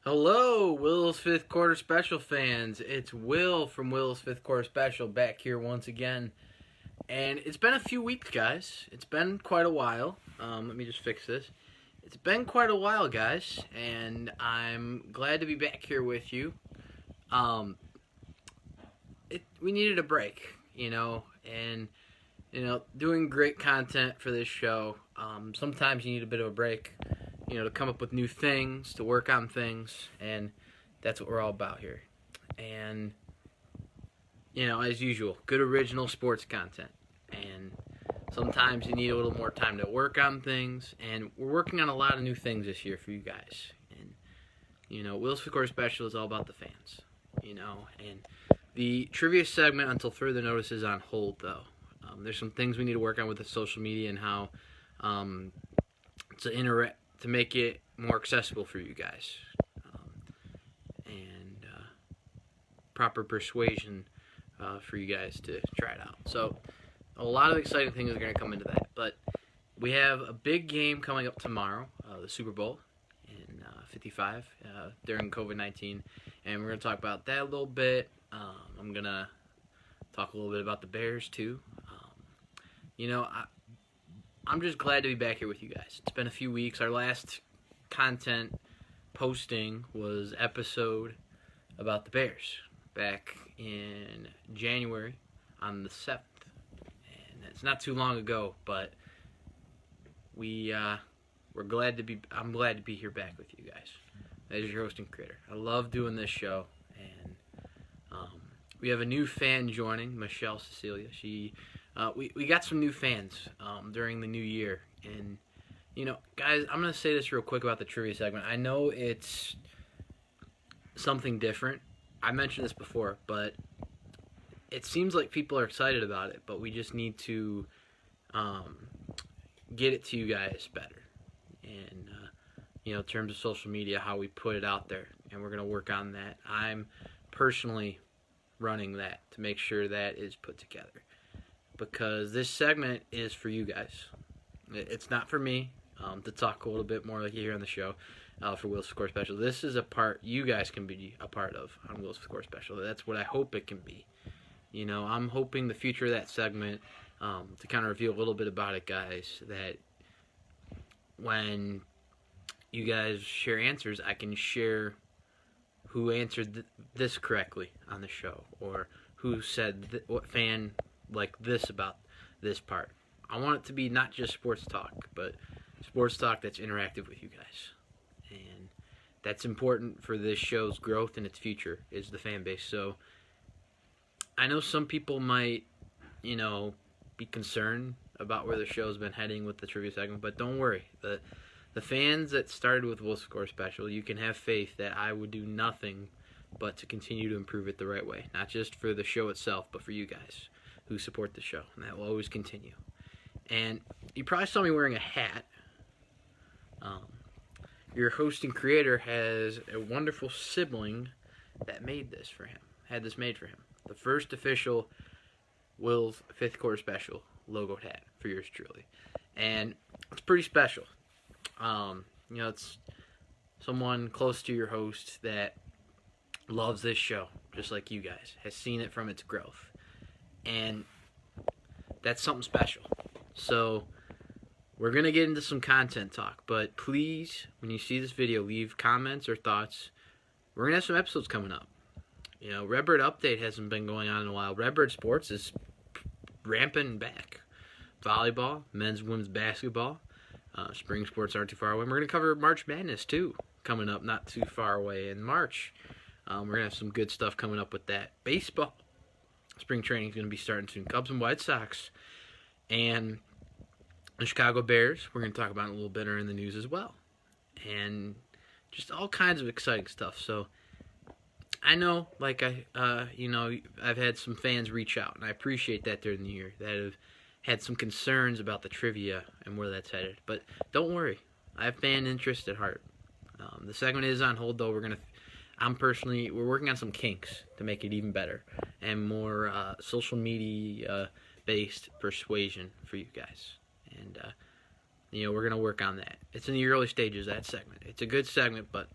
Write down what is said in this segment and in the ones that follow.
Hello, Will's Fifth Quarter Special fans. It's Will from Will's Fifth Quarter Special back here once again. And it's been a few weeks, guys. It's been quite a while. Let me just fix this. It's been quite a while, guys, and I'm glad to be back here with you. We needed a break, and doing great content for this show. Sometimes you need a bit of a break, to come up with new things, to work on things, and that's what we're all about here. And, as usual, good original sports content. And sometimes you need a little more time to work on things, and we're working on a lot of new things this year for you guys. And, Will's Fifth Quarter Special is all about the fans, and the trivia segment until further notice is on hold, though. There's some things we need to work on with the social media and how to make it more accessible for you guys, and proper persuasion for you guys to try it out. So a lot of exciting things are going to come into that. But we have a big game coming up tomorrow, the Super Bowl in 55 during COVID-19, and we're going to talk about that a little bit. I'm going to talk a little bit about the Bears too. I'm just glad to be back here with you guys. It's been a few weeks. Our last content posting was episode about the Bears back in January on the 7th. And it's not too long ago, but I'm glad to be here back with you guys as your host and creator. I love doing this show, and we have a new fan joining, Michelle Cecilia. We got some new fans during the new year. And, guys, I'm going to say this real quick about the trivia segment. I know it's something different. I mentioned this before, but it seems like people are excited about it, but we just need to get it to you guys better. And, in terms of social media, how we put it out there. And we're going to work on that. I'm personally running that to make sure that is put together, because this segment is for you guys. It's not for me to talk a little bit more like you hear on the show for Will's Fifth Quarter Special. This is a part you guys can be a part of on Will's Fifth Quarter Special. That's what I hope it can be. I'm hoping the future of that segment to kind of reveal a little bit about it, guys, that when you guys share answers, I can share who answered this correctly on the show, or who said what fan like this about this part. I want it to be not just sports talk, but sports talk that's interactive with you guys. And that's important for this show's growth and its future, is the fan base. So I know some people might, be concerned about where the show's been heading with the trivia segment, but don't worry. The fans that started with Will's Fifth Quarter Special, you can have faith that I would do nothing but to continue to improve it the right way. Not just for the show itself, but for you guys who support the show. And that will always continue. And you probably saw me wearing a hat. Your host and creator has a wonderful sibling that made this for him. Had this made for him. The first official Will's Fifth Quarter Special logoed hat for yours truly. And it's pretty special. It's someone close to your host that loves this show, just like you guys, has seen it from its growth. And that's something special. So we're going to get into some content talk, but please, when you see this video, leave comments or thoughts. We're going to have some episodes coming up. Redbird Update hasn't been going on in a while. Redbird Sports is ramping back. Volleyball, men's and women's basketball, spring sports aren't too far away. We're going to cover March Madness, too, coming up not too far away in March. We're going to have some good stuff coming up with that. Baseball, spring training is going to be starting soon. Cubs and White Sox, and the Chicago Bears, we're going to talk about in a little bit, are in the news as well. And just all kinds of exciting stuff. So I know, I've had some fans reach out, and I appreciate that during the year, that have had some concerns about the trivia and where that's headed. But don't worry, I have fan interest at heart. The segment is on hold, though. We're working on some kinks to make it even better and more social media based persuasion for you guys. And we're going to work on that. It's in the early stages of that segment. It's a good segment, but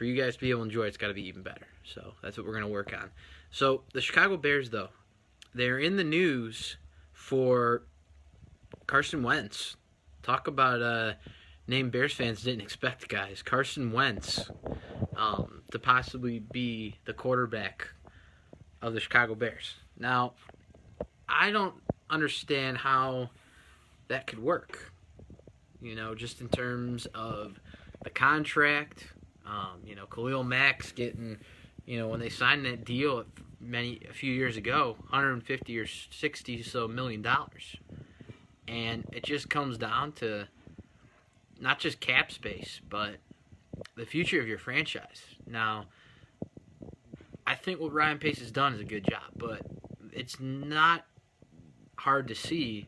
for you guys to be able to enjoy, it's got to be even better. So that's what we're going to work on. So the Chicago Bears, though, they're in the news for Carson Wentz. Talk about a name Bears fans didn't expect, guys. Carson Wentz to possibly be the quarterback of the Chicago Bears. Now, I don't understand how that could work. Just in terms of the contract, Khalil Mack's getting, when they signed that deal a few years ago, $150 or $60 million. And it just comes down to not just cap space, but the future of your franchise. Now, I think what Ryan Pace has done is a good job, but it's not hard to see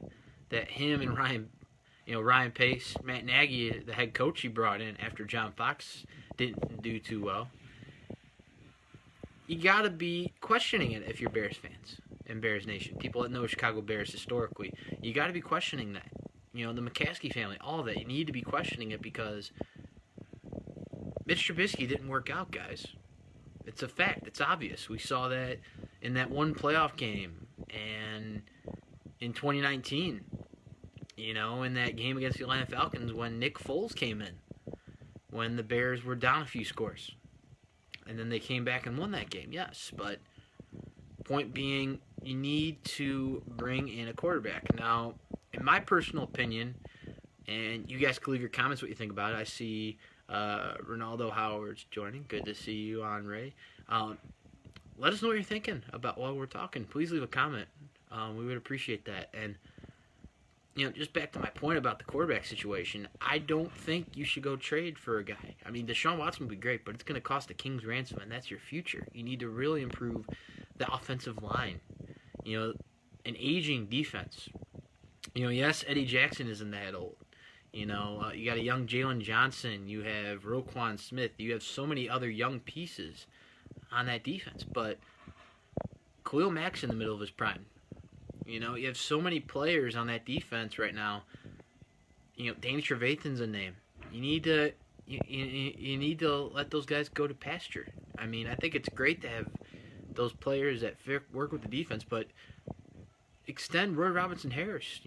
that him and Ryan Pace, Matt Nagy, the head coach he brought in after John Fox didn't do too well, you got to be questioning it if you're Bears fans and Bears Nation. People that know Chicago Bears historically, you got to be questioning that. The McCaskey family, all of that, you need to be questioning it because Mitch Trubisky didn't work out, guys. It's a fact. It's obvious. We saw that in that one playoff game and in 2019, in that game against the Atlanta Falcons when Nick Foles came in, when the Bears were down a few scores. And then they came back and won that game, yes. But point being, you need to bring in a quarterback. Now, in my personal opinion, and you guys can leave your comments what you think about it. I see Ronaldo Howard's joining. Good to see you on, Ray. Let us know what you're thinking about while we're talking. Please leave a comment. We would appreciate that. And, just back to my point about the quarterback situation, I don't think you should go trade for a guy. I mean, Deshaun Watson would be great, but it's going to cost a king's ransom, and that's your future. You need to really improve the offensive line. An aging defense. Yes, Eddie Jackson isn't that old. You got a young Jalen Johnson. You have Roquan Smith. You have so many other young pieces on that defense. But Khalil Mack's in the middle of his prime. You have so many players on that defense right now. Danny Trevathan's a name. You need to let those guys go to pasture. I mean, I think it's great to have those players that work with the defense, but extend Roy Robinson-Harris.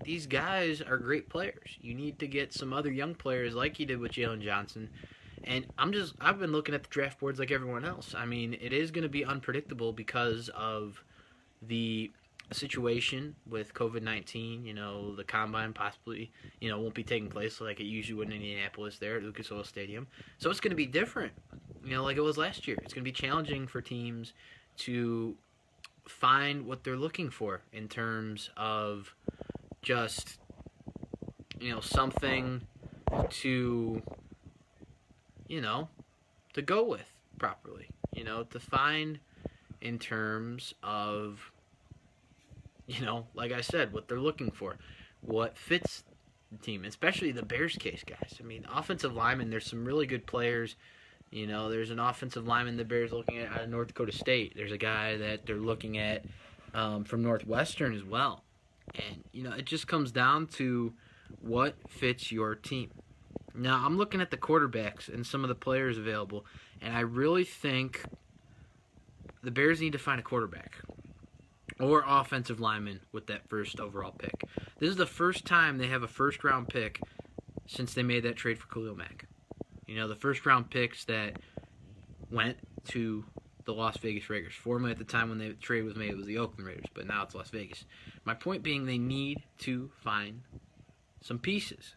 These guys are great players. You need to get some other young players like you did with Jalen Johnson. And I've been looking at the draft boards like everyone else. I mean, it is going to be unpredictable because of the situation with COVID-19. The combine possibly, won't be taking place like it usually would in Indianapolis there at Lucas Oil Stadium. So it's going to be different, like it was last year. It's going to be challenging for teams to find what they're looking for in terms of just, something to, to go with properly, to find in terms of, like I said, what they're looking for, what fits the team, especially the Bears case, guys. I mean, offensive linemen, there's some really good players. There's an offensive lineman the Bears looking at out of North Dakota State. There's a guy that they're looking at from Northwestern as well. And, it just comes down to what fits your team. Now, I'm looking at the quarterbacks and some of the players available, and I really think the Bears need to find a quarterback or offensive lineman with that first overall pick. This is the first time they have a first-round pick since they made that trade for Khalil Mack. The first-round picks that went to the Las Vegas Raiders. Formerly at the time when the trade was made, it was the Oakland Raiders, but now it's Las Vegas. My point being, they need to find some pieces.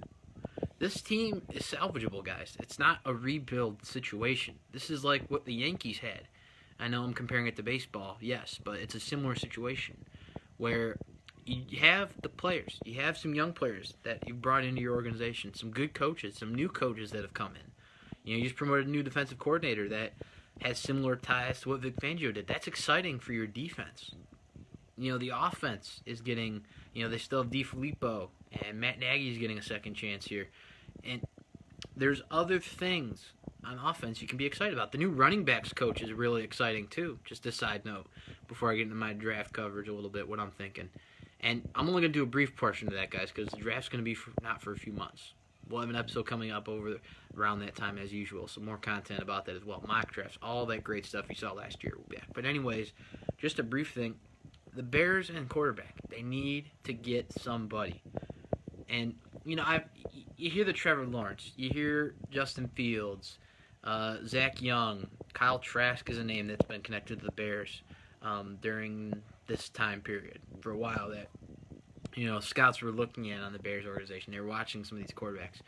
This team is salvageable, guys. It's not a rebuild situation. This is like what the Yankees had. I know I'm comparing it to baseball, yes, but it's a similar situation where you have the players. You have some young players that you've brought into your organization, some good coaches, some new coaches that have come in. You just promoted a new defensive coordinator that has similar ties to what Vic Fangio did. That's exciting for your defense. The offense is getting, they still have DeFilippo, and Matt Nagy's getting a second chance here. And there's other things on offense you can be excited about. The new running backs coach is really exciting too. Just a side note before I get into my draft coverage a little bit, what I'm thinking. And I'm only going to do a brief portion of that, guys, because the draft's going to be not for a few months. We'll have an episode coming up around that time as usual. So more content about that as well. Mock drafts, all that great stuff you saw last year will be back. But anyways, just a brief thing. The Bears and quarterback, they need to get somebody. And, you hear the Trevor Lawrence. You hear Justin Fields, Zach Young, Kyle Trask is a name that's been connected to the Bears during this time period for a while that, scouts were looking at on the Bears organization. They were watching some of these quarterbacks.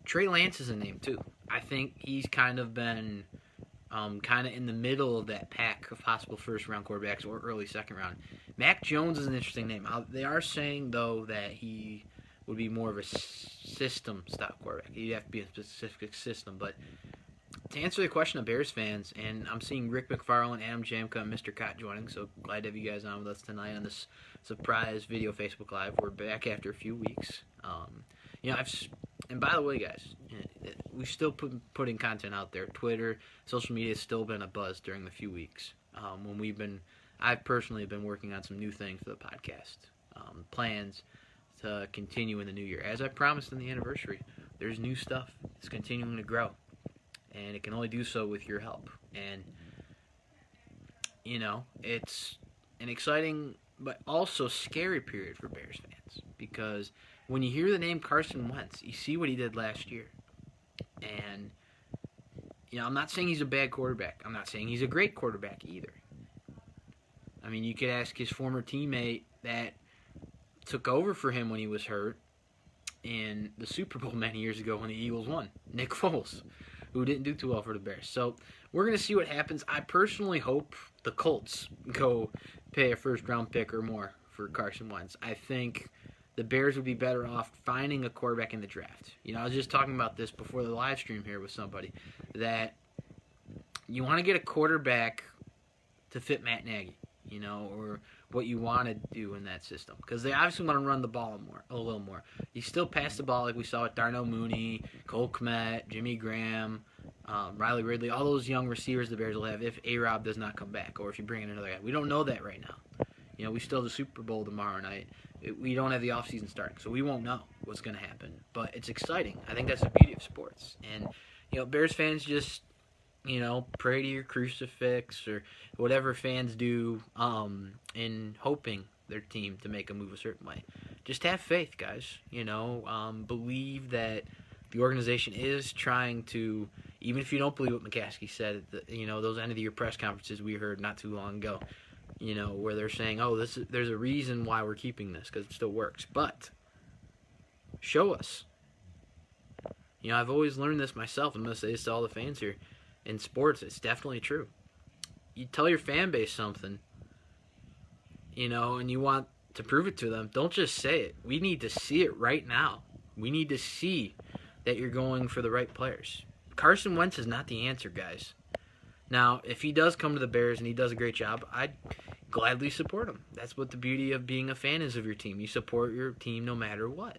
Trey Lance is a name, too. I think he's kind of been in the middle of that pack of possible first-round quarterbacks or early second-round. Mac Jones is an interesting name. They are saying, though, that he would be more of a system-style quarterback. He'd have to be a specific system. But to answer the question of Bears fans, and I'm seeing Rick McFarland, Adam Jamka, and Mr. Cott joining, so glad to have you guys on with us tonight on this surprise video Facebook Live. We're back after a few weeks. And by the way, guys, we still putting content out there. Twitter, social media has still been a buzz during the few weeks. I've personally been working on some new things for the podcast. Plans to continue in the new year. As I promised in the anniversary, there's new stuff. It's continuing to grow. And it can only do so with your help. And, it's an exciting but also scary period for Bears fans. Because when you hear the name Carson Wentz, you see what he did last year. And, I'm not saying he's a bad quarterback. I'm not saying he's a great quarterback either. I mean, you could ask his former teammate that took over for him when he was hurt in the Super Bowl many years ago when the Eagles won, Nick Foles, who didn't do too well for the Bears. So we're going to see what happens. I personally hope the Colts go pay a first-round pick or more for Carson Wentz. I think the Bears would be better off finding a quarterback in the draft. I was just talking about this before the live stream here with somebody, that you want to get a quarterback to fit Matt Nagy, or what you want to do in that system. Because they obviously want to run the ball a little more. You still pass the ball like we saw with Darnell Mooney, Cole Kmet, Jimmy Graham, Riley Ridley, all those young receivers the Bears will have if A-Rob does not come back or if you bring in another guy. We don't know that right now. We still have the Super Bowl tomorrow night. We don't have the offseason starting, so we won't know what's going to happen. But it's exciting. I think that's the beauty of sports. And, Bears fans just, pray to your crucifix or whatever fans do in hoping their team to make a move a certain way. Just have faith, guys. Believe that the organization is trying to, even if you don't believe what McCaskey said at those end-of-the-year press conferences we heard not too long ago, where they're saying, there's a reason why we're keeping this, because it still works. But show us. I've always learned this myself. I'm going to say this to all the fans here. In sports, it's definitely true. You tell your fan base something, and you want to prove it to them, don't just say it. We need to see it right now. We need to see that you're going for the right players. Carson Wentz is not the answer, guys. Now, if he does come to the Bears and he does a great job, I'd gladly support him. That's what the beauty of being a fan is of your team. You support your team no matter what.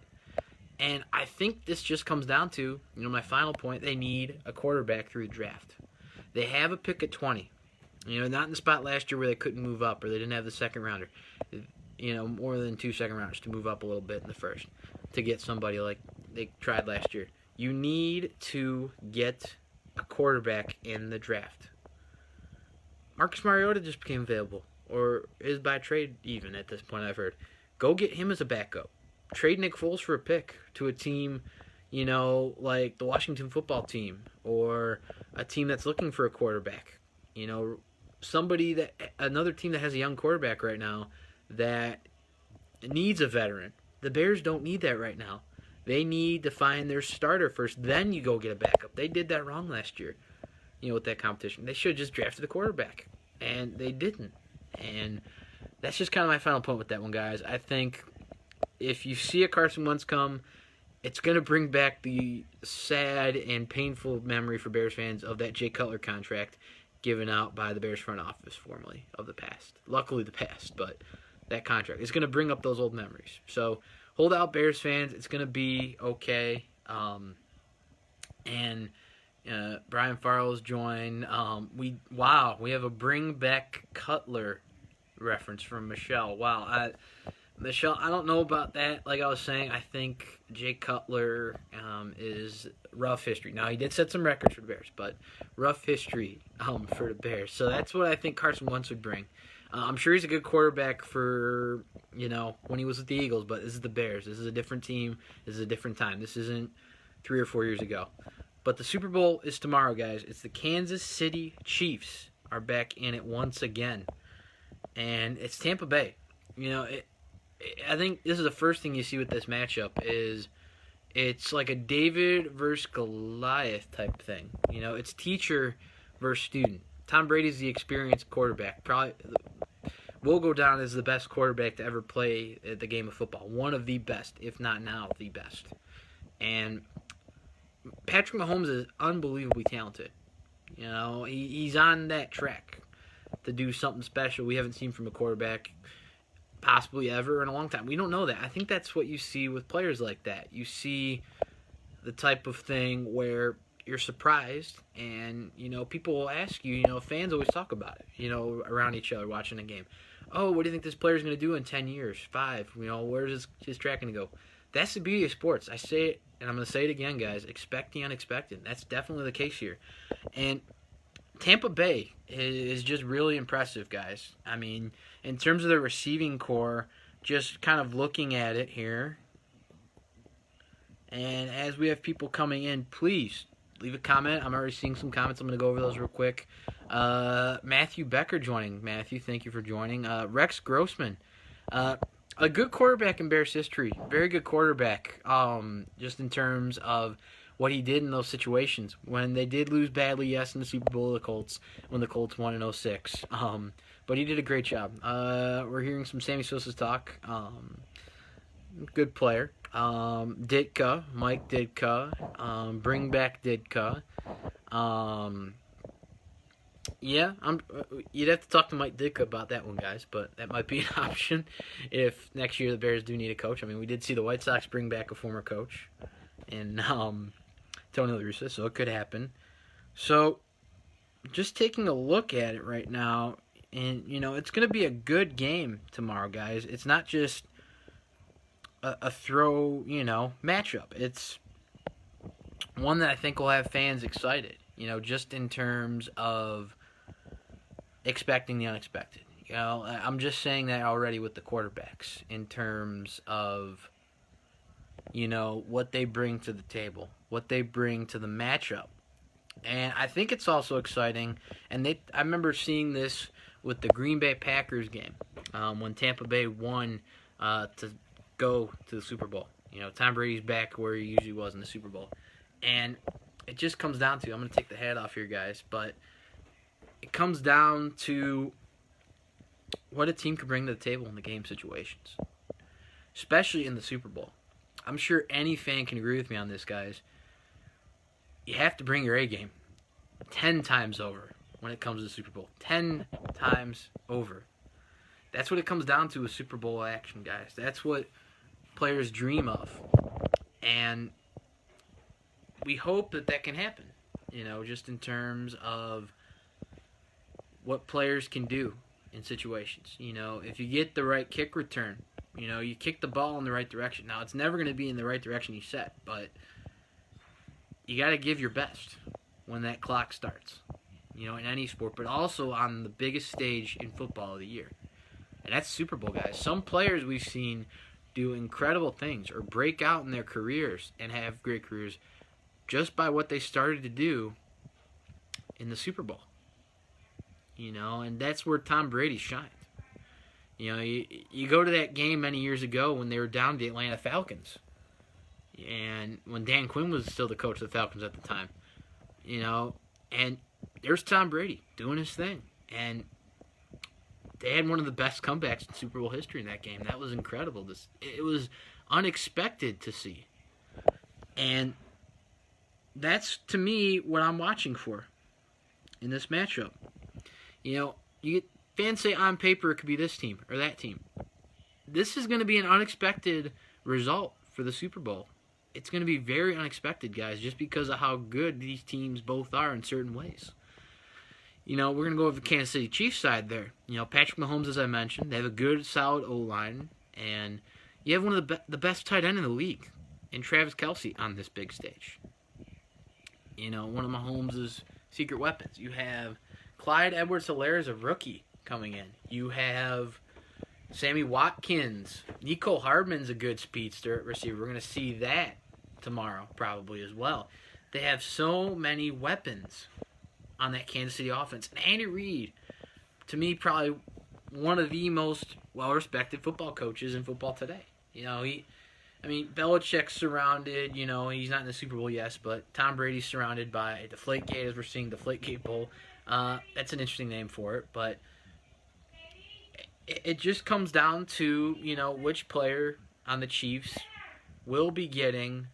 And I think this just comes down to, my final point, they need a quarterback through the draft. They have a pick at 20. Not in the spot last year where they couldn't move up or they didn't have the second rounder. More than 2 second rounders to move up a little bit in the first to get somebody like they tried last year. You need to get a quarterback in the draft. Marcus Mariota just became available, or is by trade even at this point, I've heard. Go get him as a backup. Trade Nick Foles for a pick to a team, like the Washington football team, or a team that's looking for a quarterback. Another team that has a young quarterback right now that needs a veteran. The Bears don't need that right now. They need to find their starter first, then you go get a backup. They did that wrong last year, with that competition. They should have just drafted the quarterback, and they didn't. And that's just kind of my final point with that one, guys. I think if you see a Carson Wentz come, it's going to bring back the sad and painful memory for Bears fans of that Jay Cutler contract given out by the Bears front office formerly of the past. Luckily the past, but that contract. It's going to bring up those old memories. So hold out, Bears fans. It's going to be okay. Brian Farrell's joined. We have a bring back Cutler reference from Michelle. Wow. Michelle, I don't know about that. Like I was saying, I think Jay Cutler is rough history. Now, he did set some records for the Bears, but rough history for the Bears. So that's what I think Carson Wentz would bring. I'm sure he's a good quarterback for, when he was with the Eagles, but this is the Bears. This is a different team. This is a different time. This isn't 3 or 4 years ago. But the Super Bowl is tomorrow, guys. It's the Kansas City Chiefs are back in it once again. And it's Tampa Bay. I think this is the first thing you see with this matchup is it's like a David versus Goliath type thing. It's teacher versus student. Tom Brady's the experienced quarterback. Probably will go down as the best quarterback to ever play the game of football. One of the best, if not now the best. And Patrick Mahomes is unbelievably talented. He's on that track to do something special we haven't seen from a quarterback possibly ever in a long time. We don't know that. I think that's what you see with players like that. You see the type of thing where you're surprised and, people will ask you, fans always talk about it, around each other watching a game. Oh, what do you think this player's going to do in 10 years, 5? Where's his track going to go? That's the beauty of sports. I say it, and I'm going to say it again, guys. Expect the unexpected. That's definitely the case here. And Tampa Bay is just really impressive, guys. I mean, in terms of the receiving core, just kind of looking at it here. And as we have people coming in, please leave a comment. I'm already seeing some comments. I'm going to go over those real quick. Matthew Becker joining. Matthew, thank you for joining. Rex Grossman. A good quarterback in Bears history. Very good quarterback. Just in terms of what he did in those situations. When they did lose badly, yes, in the Super Bowl, the Colts, when the Colts won in 2006. But he did a great job. We're hearing some Sammy Sosa's talk. Good player. Ditka, Mike Ditka. Bring back Ditka. You'd have to talk to Mike Ditka about that one, guys, but that might be an option if next year the Bears do need a coach. I mean, we did see the White Sox bring back a former coach in Tony La Russa, so it could happen. So, just taking a look at it right now, and, it's going to be a good game tomorrow, guys. It's not just a throw, matchup. It's one that I think will have fans excited, just in terms of expecting the unexpected. I'm just saying that already with the quarterbacks in terms of, what they bring to the table, what they bring to the matchup. And I think it's also exciting, and I remember seeing this with the Green Bay Packers game when Tampa Bay won to go to the Super Bowl. Tom Brady's back where he usually was in the Super Bowl. And it just comes down to, I'm going to take the hat off here, guys, but it comes down to what a team can bring to the table in the game situations, especially in the Super Bowl. I'm sure any fan can agree with me on this, guys. You have to bring your A game 10 times over when it comes to the Super Bowl. 10 times over. That's what it comes down to with Super Bowl action, guys. That's what players dream of. And we hope that can happen, just in terms of what players can do in situations. If you get the right kick return, you kick the ball in the right direction. Now, it's never going to be in the right direction you set, but you got to give your best when that clock starts, in any sport, but also on the biggest stage in football of the year. And that's Super Bowl, guys. Some players we've seen do incredible things or break out in their careers and have great careers just by what they started to do in the Super Bowl. And that's where Tom Brady shined. You go to that game many years ago when they were down to the Atlanta Falcons. And when Dan Quinn was still the coach of the Falcons at the time. And there's Tom Brady doing his thing. And they had one of the best comebacks in Super Bowl history in that game. That was incredible. It was unexpected to see. And that's, to me, what I'm watching for in this matchup. You get fans say on paper it could be this team or that team. This is going to be an unexpected result for the Super Bowl. It's going to be very unexpected, guys, just because of how good these teams both are in certain ways. We're going to go over the Kansas City Chiefs side there. Patrick Mahomes, as I mentioned, they have a good, solid O-line. And you have one of the best tight end in the league in Travis Kelce on this big stage. One of Mahomes' secret weapons. You have Clyde Edwards-Helaire as a rookie coming in. You have Sammy Watkins. Nico Hardman's a good speedster at receiver. We're going to see that tomorrow probably as well. They have so many weapons on that Kansas City offense. And Andy Reid, to me, probably one of the most well-respected football coaches in football today. Belichick's surrounded, he's not in the Super Bowl, yes, but Tom Brady's surrounded by Deflategate, as we're seeing Deflategate Bowl. That's an interesting name for it, but it just comes down to, which player on the Chiefs will be getting,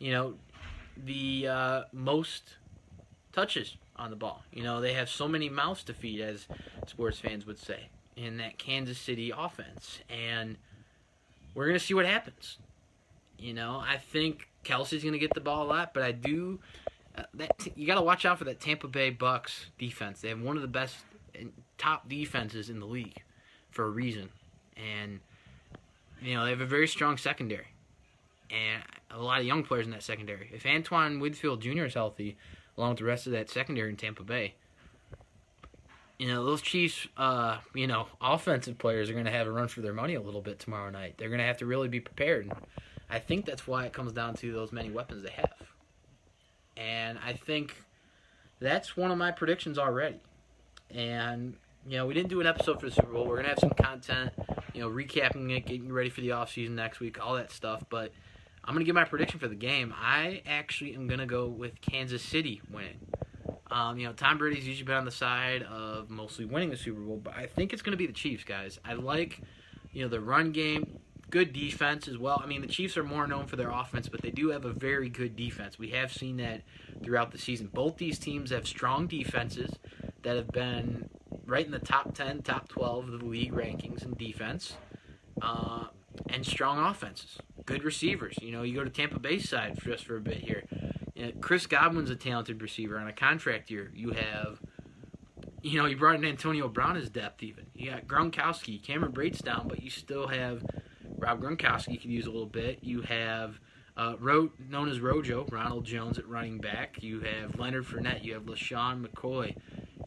the most touches on the ball. They have so many mouths to feed, as sports fans would say, in that Kansas City offense, and we're going to see what happens. I think Kelsey's going to get the ball a lot, but I do you got to watch out for that Tampa Bay Bucks defense. They have one of the best top defenses in the league for a reason. And, they have a very strong secondary and a lot of young players in that secondary. If Antoine Winfield Jr. is healthy, along with the rest of that secondary in Tampa Bay, those Chiefs, offensive players are going to have a run for their money a little bit tomorrow night. They're going to have to really be prepared. I think that's why it comes down to those many weapons they have. And I think that's one of my predictions already. And, we didn't do an episode for the Super Bowl. We're going to have some content, recapping it, getting ready for the offseason next week, all that stuff. But I'm going to give my prediction for the game. I actually am going to go with Kansas City winning. Tom Brady's usually been on the side of mostly winning the Super Bowl, but I think it's going to be the Chiefs, guys. I like, the run game, good defense as well. The Chiefs are more known for their offense, but they do have a very good defense. We have seen that throughout the season. Both these teams have strong defenses that have been right in the top 10, top 12 of the league rankings in defense, and strong offenses. Good receivers. You go to Tampa Bay's side just for a bit here. Chris Godwin's a talented receiver on a contract year. You have, you brought in Antonio Brown as depth even. You got Gronkowski, Cameron Brate's down, but you still have Rob Gronkowski could use a little bit. You have known as Rojo, Ronald Jones at running back. You have Leonard Fournette. You have LaShawn McCoy.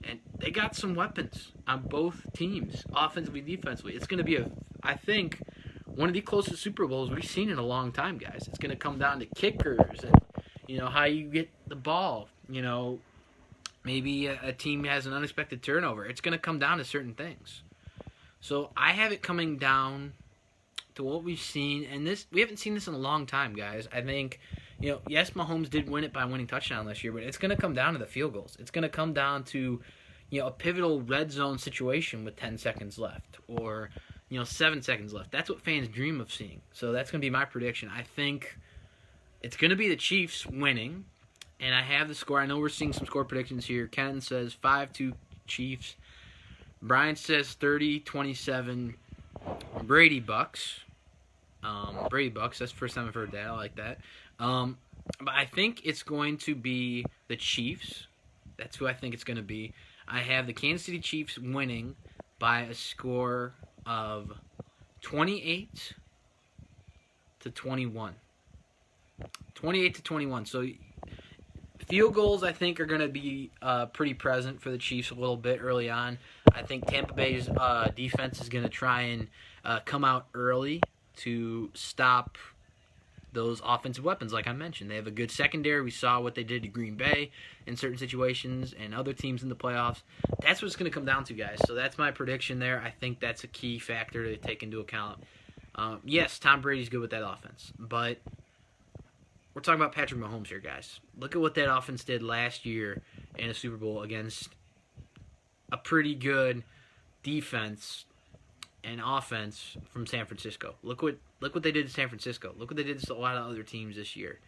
And they got some weapons on both teams, offensively, defensively. It's going to be, I think, one of the closest Super Bowls we've seen in a long time, guys. It's going to come down to kickers and, how you get the ball. Maybe a team has an unexpected turnover. It's going to come down to certain things. So I have it coming down to what we've seen, and we haven't seen this in a long time, guys. I think, yes, Mahomes did win it by winning touchdown last year, but it's going to come down to the field goals. It's going to come down to, a pivotal red zone situation with 10 seconds left or, 7 seconds left. That's what fans dream of seeing. So that's going to be my prediction. I think it's going to be the Chiefs winning, and I have the score. I know we're seeing some score predictions here. Ken says 5-2 Chiefs. Brian says 30-27 Brady Bucks. Brady Bucks. That's the first time I've heard that. I like that. But I think it's going to be the Chiefs. That's who I think it's going to be. I have the Kansas City Chiefs winning by a score of 28-21. 28-21. So field goals, I think, are going to be pretty present for the Chiefs a little bit early on. I think Tampa Bay's defense is going to try and come out early to stop those offensive weapons, like I mentioned. They have a good secondary. We saw what they did to Green Bay in certain situations and other teams in the playoffs. That's what it's going to come down to, guys. So that's my prediction there. I think that's a key factor to take into account. Yes, Tom Brady's good with that offense, but we're talking about Patrick Mahomes here, guys. Look at what that offense did last year in a Super Bowl against a pretty good defense and offense from San Francisco. Look what they did to San Francisco. Look what they did to a lot of other teams this year.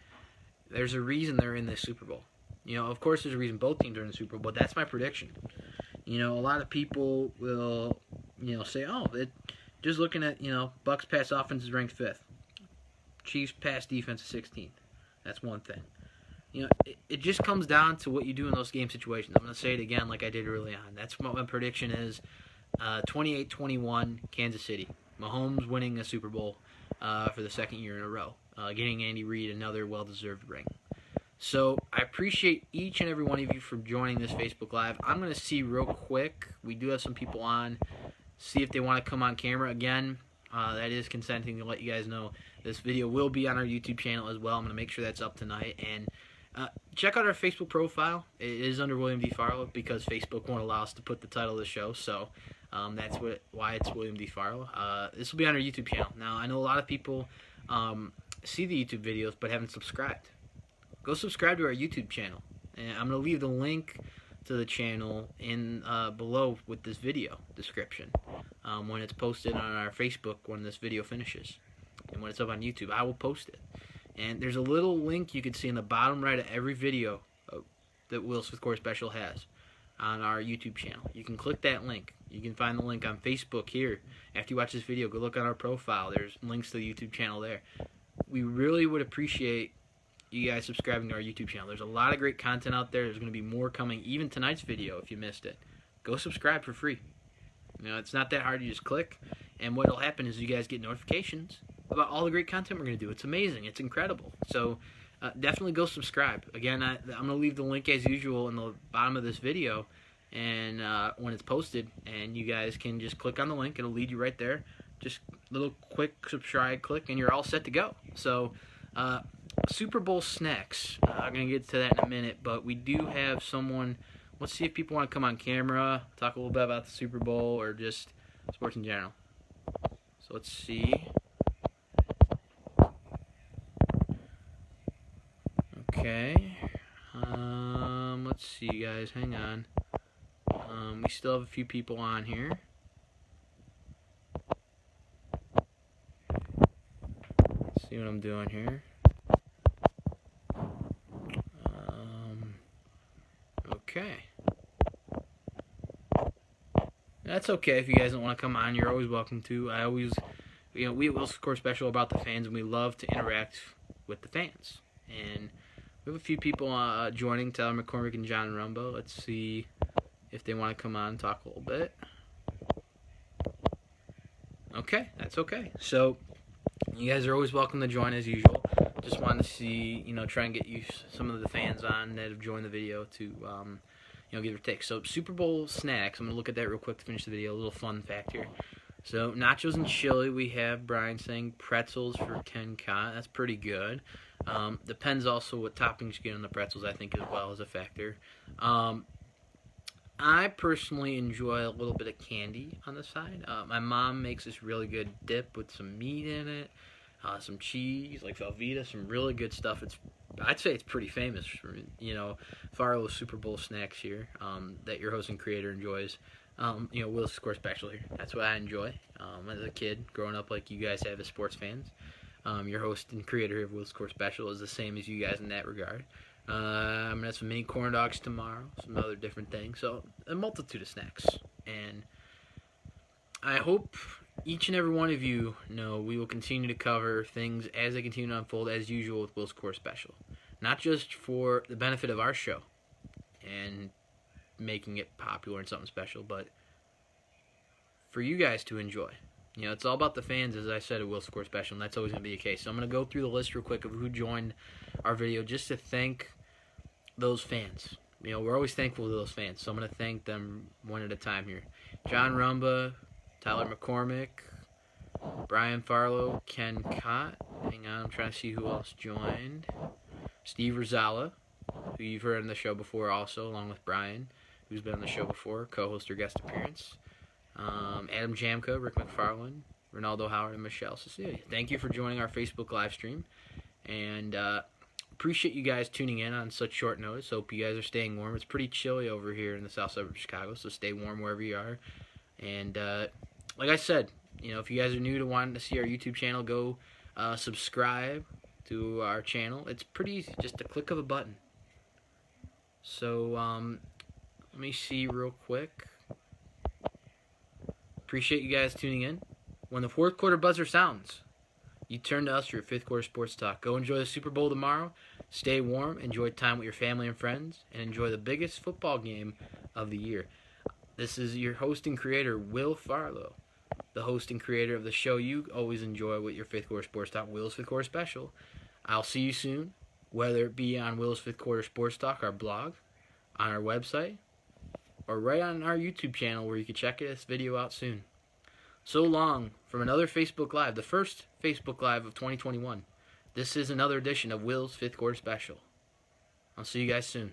There's a reason they're in this Super Bowl. Of course there's a reason both teams are in the Super Bowl, but that's my prediction. A lot of people will, say, just looking at, Bucks pass offense is ranked 5th. Chiefs pass defense is 16th. That's one thing. It just comes down to what you do in those game situations. I'm going to say it again like I did early on. That's what my prediction is. 28-21 Kansas City. Mahomes winning a Super Bowl for the second year in a row, getting Andy Reid another well-deserved ring. So I appreciate each and every one of you for joining this Facebook Live. I'm going to see real quick. We do have some people on. See if they want to come on camera again. That is consenting to let you guys know. This video will be on our YouTube channel as well. I'm going to make sure that's up tonight. And check out our Facebook profile. It is under William D. Farlow because Facebook won't allow us to put the title of the show. So that's why it's William D. Farlow. This will be on our YouTube channel. Now, I know a lot of people see the YouTube videos but haven't subscribed. Go subscribe to our YouTube channel. And I'm going to leave the link to the channel in below with this video description when it's posted on our Facebook when this video finishes. And when it's up on YouTube, I will post it. And there's a little link you can see in the bottom right of every video that Will's Fifth Quarter Special has on our YouTube channel. You can click that link. You can find the link on Facebook here. After you watch this video, go look on our profile. There's links to the YouTube channel there. We really would appreciate you guys subscribing to our YouTube channel. There's a lot of great content out there. There's going to be more coming. Even tonight's video, if you missed it, go subscribe for free. You know, it's not that hard. You just click, and what will happen is you guys get notifications about all the great content we're going to do. It's amazing. It's incredible. So definitely go subscribe. Again, I'm going to leave the link as usual in the bottom of this video, and when it's posted, and you guys can just click on the link. It'll lead you right there. Just a little quick subscribe click, and you're all set to go. So Super Bowl snacks. I'm going to get to that in a minute, but we do have someone. Let's see if people want to come on camera, talk a little bit about the Super Bowl or just sports in general. So let's see. Okay. Let's see, guys. Hang on. We still have a few people on here. Let's see what I'm doing here. Okay. That's okay if you guys don't want to come on. You're always welcome to. I always, we will score special about the fans, and we love to interact with the fans. And we have a few people joining, Tyler McCormick and John Rumbo. Let's see if they want to come on and talk a little bit. Okay, that's okay. So you guys are always welcome to join as usual. Just wanted to see, try and get you some of the fans on that have joined the video to, give your take. So Super Bowl snacks. I'm gonna look at that real quick to finish the video. A little fun fact here. So nachos and chili. We have Brian saying pretzels for Ken Cott. That's pretty good. Depends also what toppings you get on the pretzels. I think as well as a factor. I personally enjoy a little bit of candy on the side. My mom makes this really good dip with some meat in it. Some cheese, like Velveeta, some really good stuff. I'd say it's pretty famous for, Farlow's Super Bowl snacks here that your host and creator enjoys. Will's Score Special here. That's what I enjoy as a kid, growing up like you guys have as sports fans. Your host and creator of Will's Score Special is the same as you guys in that regard. I'm going to have some mini corn dogs tomorrow, some other different things. So, a multitude of snacks. And I hope each and every one of you know we will continue to cover things as they continue to unfold as usual with Will's Core Special. Not just for the benefit of our show and making it popular and something special, but for you guys to enjoy. It's all about the fans, as I said, at Will's Core Special, and that's always going to be the case. So I'm going to go through the list real quick of who joined our video just to thank those fans. We're always thankful to those fans, so I'm going to thank them one at a time here. John Rumba, Tyler McCormick, Brian Farlow, Ken Cott. Hang on, I'm trying to see who else joined. Steve Rosala, who you've heard on the show before also, along with Brian, who's been on the show before, co-host or guest appearance. Adam Jamka, Rick McFarland, Ronaldo Howard, and Michelle Cecilia. Thank you for joining our Facebook live stream. And appreciate you guys tuning in on such short notice. Hope you guys are staying warm. It's pretty chilly over here in the south suburbs of Chicago, so stay warm wherever you are. And like I said, if you guys are new to wanting to see our YouTube channel, go subscribe to our channel. It's pretty easy, just a click of a button. So let me see real quick. Appreciate you guys tuning in. When the fourth quarter buzzer sounds, you turn to us for your fifth quarter sports talk. Go enjoy the Super Bowl tomorrow. Stay warm, enjoy time with your family and friends, and enjoy the biggest football game of the year. This is your host and creator, Will Farlow, the host and creator of the show you always enjoy with your Fifth Quarter Sports Talk, Will's Fifth Quarter Special. I'll see you soon, whether it be on Will's Fifth Quarter Sports Talk, our blog, on our website, or right on our YouTube channel where you can check this video out soon. So long from another Facebook Live, the first Facebook Live of 2021. This is another edition of Will's Fifth Quarter Special. I'll see you guys soon.